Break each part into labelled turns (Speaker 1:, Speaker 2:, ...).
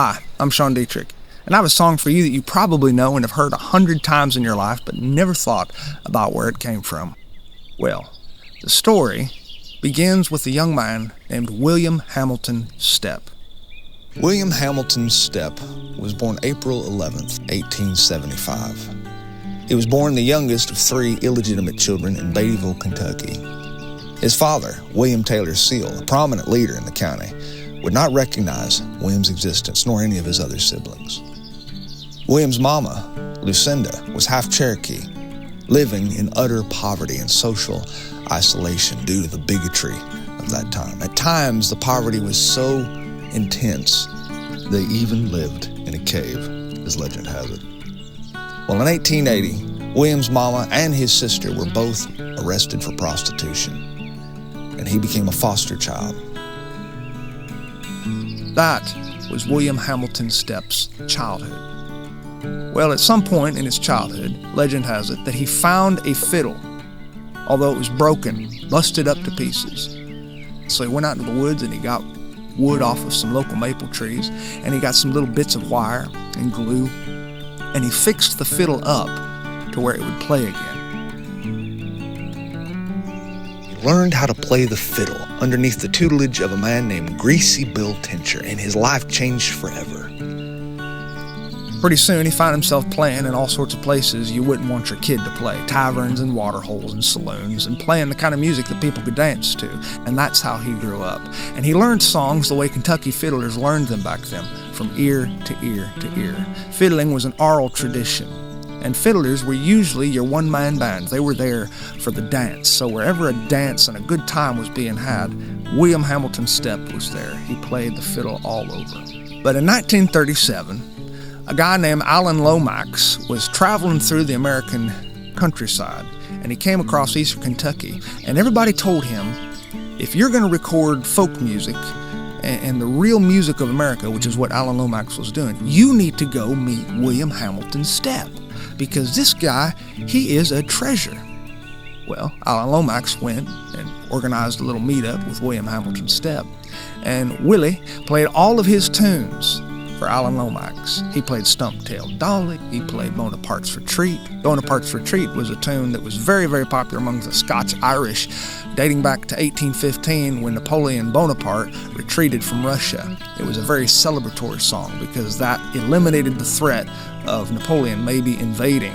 Speaker 1: Hi, I'm Sean Dietrich, and I have a song for you that you probably know and have heard 100 times in your life, but never thought about where it came from. Well, the story begins with a young man named William Hamilton Stepp.
Speaker 2: William Hamilton Stepp was born April 11th, 1875. He was born the youngest of 3 illegitimate children in Beattyville, Kentucky. His father, William Taylor Seal, a prominent leader in the county, would not recognize William's existence nor any of his other siblings. William's mama, Lucinda, was half Cherokee, living in utter poverty and social isolation due to the bigotry of that time. At times, the poverty was so intense, they even lived in a cave, as legend has it. Well, in 1880, William's mama and his sister were both arrested for prostitution, and he became a foster child.
Speaker 1: That was William Hamilton Stepp's childhood. Well, at some point in his childhood, legend has it that he found a fiddle, although it was broken, busted up to pieces. So he went out into the woods and he got wood off of some local maple trees, and he got some little bits of wire and glue, and he fixed the fiddle up to where it would play again.
Speaker 2: He learned how to play the fiddle underneath the tutelage of a man named Greasy Bill Tincher, and his life changed forever.
Speaker 1: Pretty soon he found himself playing in all sorts of places you wouldn't want your kid to play. Taverns and water holes and saloons, and playing the kind of music that people could dance to. And that's how he grew up. And he learned songs the way Kentucky fiddlers learned them back then, from ear to ear to ear. Fiddling was an oral tradition, and fiddlers were usually your one-man bands. They were there for the dance. So wherever a dance and a good time was being had, William Hamilton Stepp was there. He played the fiddle all over. But in 1937, a guy named Alan Lomax was traveling through the American countryside, and he came across eastern Kentucky, and everybody told him, if you're going to record folk music and the real music of America, which is what Alan Lomax was doing, you need to go meet William Hamilton Stepp, because this guy, he is a treasure. Well, Alan Lomax went and organized a little meetup with William Hamilton Stepp, and Willie played all of his tunes for Alan Lomax. He played Stump-Tailed Dolly, he played Bonaparte's Retreat. Bonaparte's Retreat was a tune that was very, very popular among the Scotch-Irish, dating back to 1815 when Napoleon Bonaparte retreated from Russia. It was a very celebratory song because that eliminated the threat of Napoleon maybe invading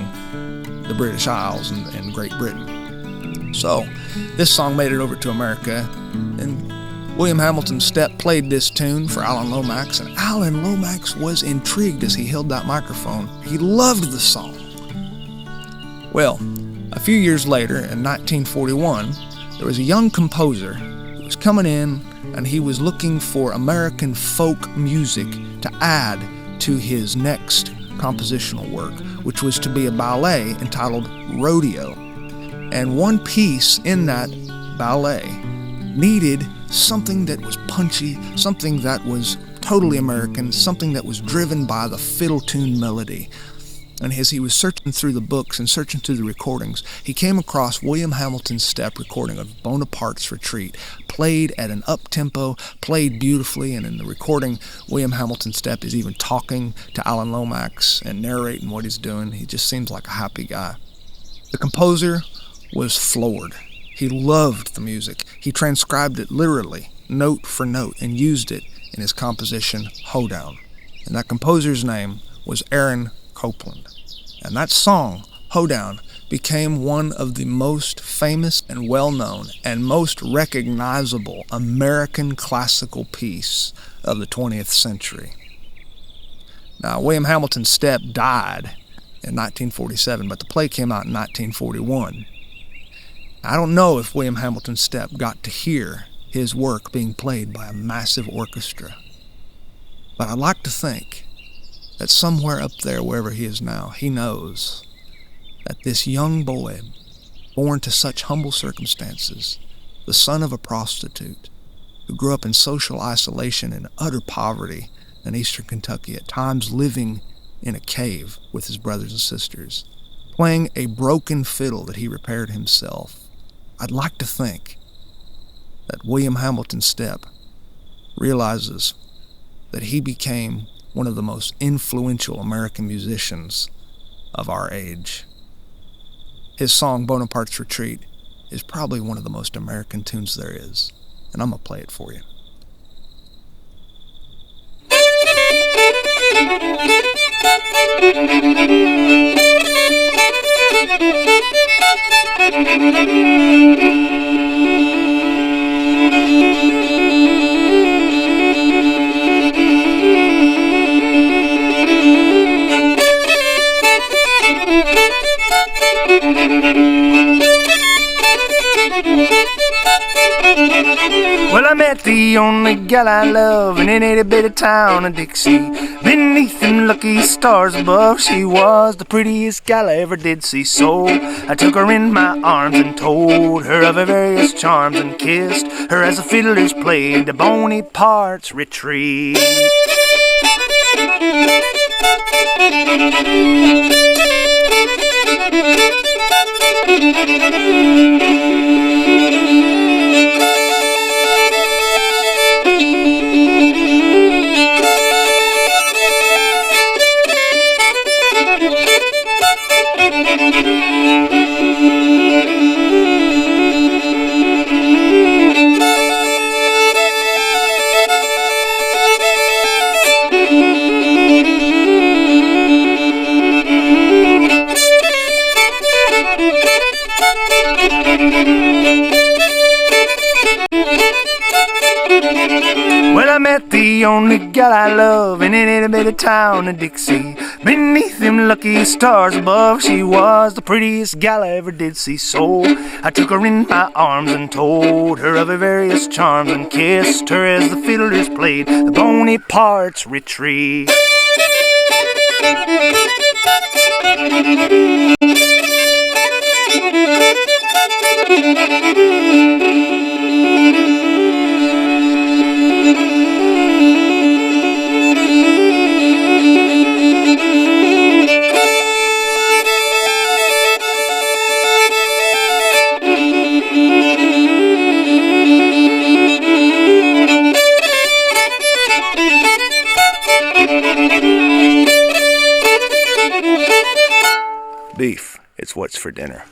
Speaker 1: the British Isles and Great Britain. So this song made it over to America, and William Hamilton Stepp played this tune for Alan Lomax, and Alan Lomax was intrigued as he held that microphone. He loved the song. Well, a few years later, in 1941, there was a young composer who was coming in, and he was looking for American folk music to add to his next compositional work, which was to be a ballet entitled Rodeo. And one piece in that ballet needed something that was punchy, something that was totally American, something that was driven by the fiddle tune melody. And as he was searching through the books and searching through the recordings, he came across William Hamilton Stepp recording of Bonaparte's Retreat, played at an up-tempo, played beautifully, and in the recording, William Hamilton Stepp is even talking to Alan Lomax and narrating what he's doing. He just seems like a happy guy. The composer was floored. He loved the music. He transcribed it literally, note for note, and used it in his composition, Hoe-Down. And that composer's name was Aaron Copland. And that song, Hoe-Down, became one of the most famous and well-known and most recognizable American classical piece of the 20th century. Now, William Hamilton Stepp died in 1947, but the play came out in 1941. I don't know if William Hamilton Stepp got to hear his work being played by a massive orchestra, but I'd like to think that somewhere up there, wherever he is now, he knows that this young boy, born to such humble circumstances, the son of a prostitute, who grew up in social isolation and utter poverty in eastern Kentucky, at times living in a cave with his brothers and sisters, playing a broken fiddle that he repaired himself. I'd like to think that William Hamilton Stepp realizes that he became one of the most influential American musicians of our age. His song, Bonaparte's Retreat, is probably one of the most American tunes there is, and I'm going to play it for you. Well, I met the only gal I love in any itty bitty town of Dixie. Beneath them lucky stars above, she was the prettiest gal I ever did see. So I took her in my arms and told her of her various charms, and kissed her as the fiddlers played the Bonaparte's Retreat. Well, I met the only gal I love in any itty bitty town of Dixie. Beneath them lucky stars above, she was the prettiest gal I ever did see. So I took her in my arms and told her of her various charms, and kissed her as the fiddlers played the Bonaparte's Retreat. Beef, it's what's for dinner.